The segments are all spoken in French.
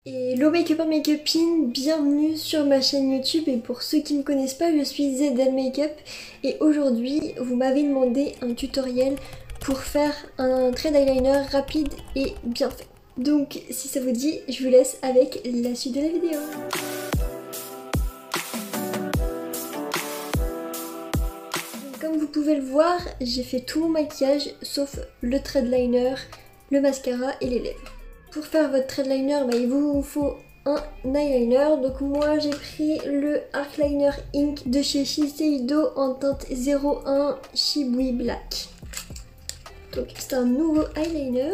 Hello make-up and make-upine, bienvenue sur ma chaîne YouTube et pour ceux qui ne me connaissent pas, je suis Zedel Makeup et aujourd'hui vous m'avez demandé un tutoriel pour faire un trait d'eyeliner rapide et bien fait. Donc si ça vous dit, je vous laisse avec la suite de la vidéo. Comme vous pouvez le voir, j'ai fait tout mon maquillage sauf le trait de liner, le mascara et les lèvres. Pour faire votre trait de liner, il vous faut un eyeliner. Donc moi j'ai pris le Arc Liner Ink de chez Shiseido en teinte 01 Shibui Black. Donc c'est un nouveau eyeliner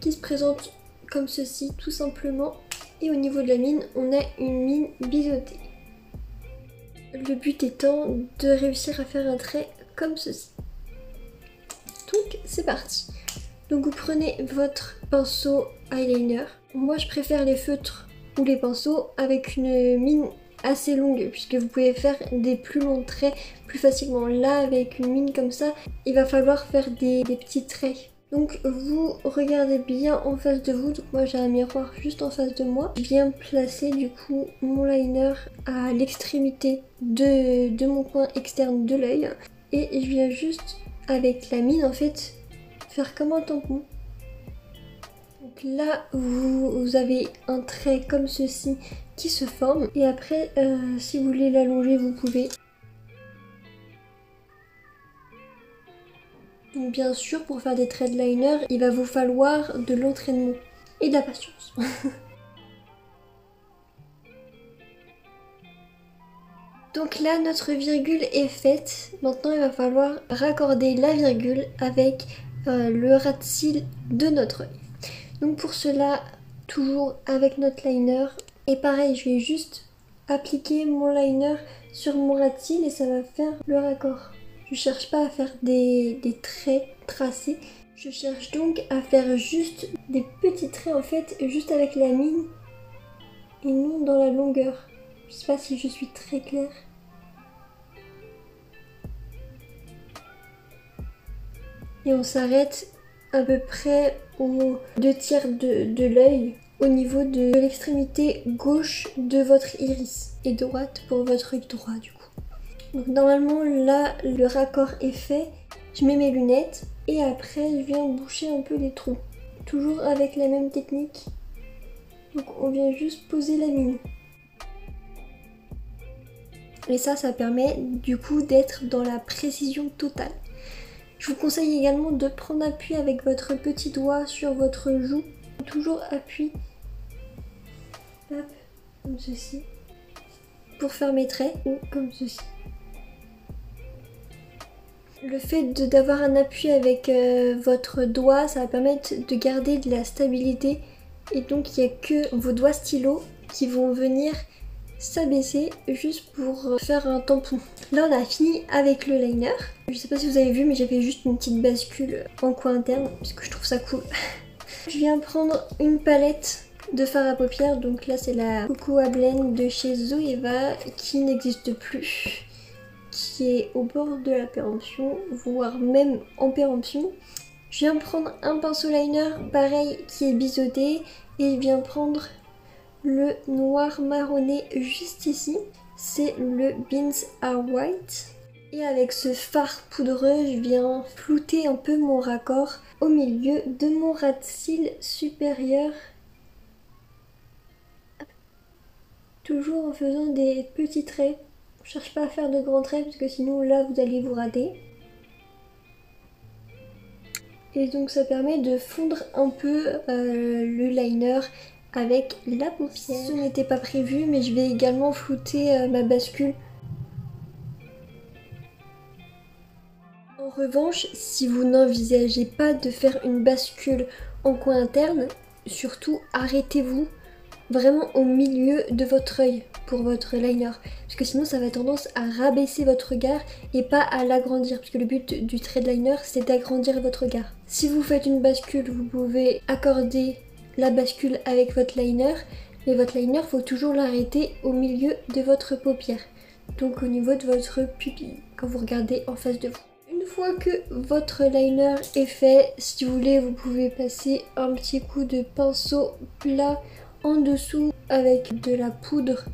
qui se présente comme ceci tout simplement. Et au niveau de la mine, on a une mine biseautée. Le but étant de réussir à faire un trait comme ceci. Donc c'est parti. Donc vous prenez votre pinceau eyeliner. Moi je préfère les feutres ou les pinceaux avec une mine assez longue puisque vous pouvez faire des plus longs traits plus facilement. Là avec une mine comme ça, il va falloir faire des petits traits. Donc vous regardez bien en face de vous. Donc moi j'ai un miroir juste en face de moi. Je viens placer du coup mon liner à l'extrémité de mon coin externe de l'œil. Et je viens juste avec la mine en fait faire comme un tampon. Donc là vous avez un trait comme ceci qui se forme et après si vous voulez l'allonger vous pouvez. Donc bien sûr pour faire des traits de liner il va vous falloir de l'entraînement et de la patience. Donc là notre virgule est faite, maintenant il va falloir raccorder la virgule avec le ras de cils de notre œil. Donc pour cela, toujours avec notre liner, et pareil je vais juste appliquer mon liner sur mon ras de cils et ça va faire le raccord. Je cherche pas à faire des traits tracés, je cherche donc à faire juste des petits traits en fait, juste avec la mine et non dans la longueur. Je sais pas si je suis très claire. Et on s'arrête à peu près aux 2/3 de l'œil au niveau de l'extrémité gauche de votre iris et droite pour votre œil droit du coup. Donc normalement là le raccord est fait, je mets mes lunettes et après je viens boucher un peu les trous. Toujours avec la même technique. Donc on vient juste poser la mine. Et ça permet du coup d'être dans la précision totale. Je vous conseille également de prendre appui avec votre petit doigt sur votre joue. Toujours appui. Hop, comme ceci. Pour faire mes traits ou comme ceci. Le fait d'avoir un appui avec votre doigt, ça va permettre de garder de la stabilité. Et donc il n'y a que vos doigts stylo qui vont venir s'abaisser juste pour faire un tampon. Là on a fini avec le liner. Je sais pas si vous avez vu mais j'avais juste une petite bascule en coin interne parce que je trouve ça cool. Je viens prendre une palette de fard à paupières. Donc là c'est la Cocoa Blend de chez Zoeva qui n'existe plus, qui est au bord de la péremption, voire même en péremption. Je viens prendre un pinceau liner pareil qui est biseauté et je viens prendre le noir marronné juste ici, c'est le Beans Are White. Et avec ce fard poudreux, je viens flouter un peu mon raccord au milieu de mon ras de cils supérieur. Toujours en faisant des petits traits. Je cherche pas à faire de grands traits parce que sinon là vous allez vous rater. Et donc ça permet de fondre un peu le liner avec la paupière. Ce n'était pas prévu mais je vais également flouter ma bascule. En revanche, si vous n'envisagez pas de faire une bascule en coin interne, surtout arrêtez-vous vraiment au milieu de votre œil pour votre liner. Parce que sinon ça va tendance à rabaisser votre regard et pas à l'agrandir. Parce que le but du trait de liner c'est d'agrandir votre regard. Si vous faites une bascule, vous pouvez accorder la bascule avec votre liner, mais votre liner faut toujours l'arrêter au milieu de votre paupière, donc au niveau de votre pupille quand vous regardez en face de vous. Une Une fois que votre liner est fait, si vous voulez, vous pouvez passer un petit coup de pinceau plat en dessous avec de la poudre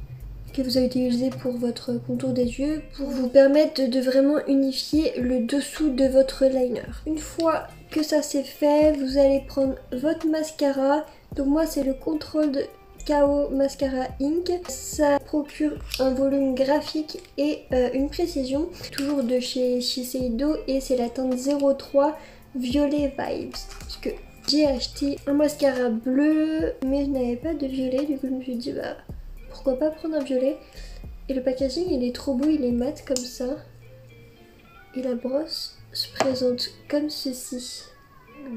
que vous avez utilisée pour votre contour des yeux pour vous permettre de vraiment unifier le dessous de votre liner. Une fois que ça c'est fait, vous allez prendre votre mascara. Donc moi c'est le Controlled KO Mascara Ink. Ça procure un volume graphique et une précision. Toujours de chez Shiseido et c'est la teinte 03 Violet Vibes. Parce que j'ai acheté un mascara bleu mais je n'avais pas de violet, du coup je me suis dit bah pourquoi pas prendre un violet. Et le packaging il est trop beau, il est mat comme ça. Et la brosse se présente comme ceci.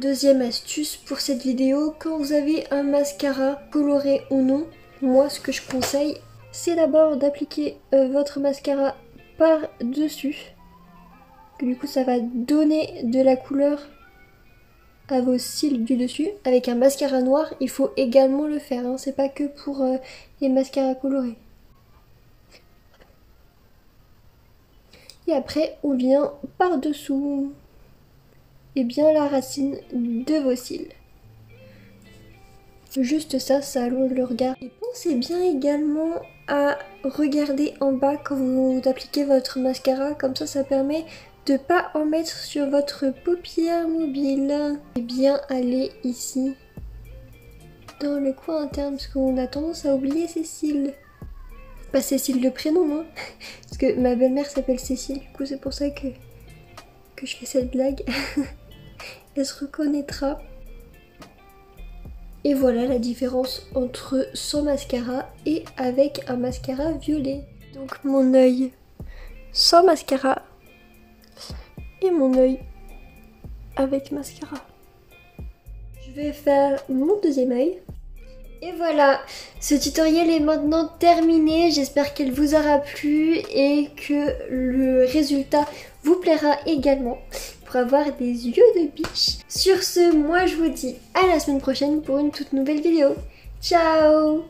Deuxième astuce pour cette vidéo, quand vous avez un mascara coloré ou non, moi ce que je conseille c'est d'abord d'appliquer votre mascara par dessus. Du coup ça va donner de la couleur à vos cils du dessus. Avec un mascara noir il faut également le faire, hein. C'est pas que pour les mascaras colorés. Et après on vient par dessous et bien la racine de vos cils. Juste ça, ça allonge le regard. Et pensez bien également à regarder en bas quand vous appliquez votre mascara, comme ça permet de pas en mettre sur votre paupière mobile. Et bien aller ici, dans le coin interne, parce qu'on a tendance à oublier Cécile. Pas Cécile le prénom, hein, parce que ma belle-mère s'appelle Cécile, du coup c'est pour ça que je fais cette blague. Elle se reconnaîtra. Et voilà la différence entre sans mascara et avec un mascara violet. Donc mon œil sans mascara et mon œil avec mascara. Je vais faire mon deuxième œil. Et voilà, ce tutoriel est maintenant terminé. J'espère qu'elle vous aura plu et que le résultat vous plaira également pour avoir des yeux de biche. Sur ce, moi je vous dis à la semaine prochaine pour une toute nouvelle vidéo. Ciao!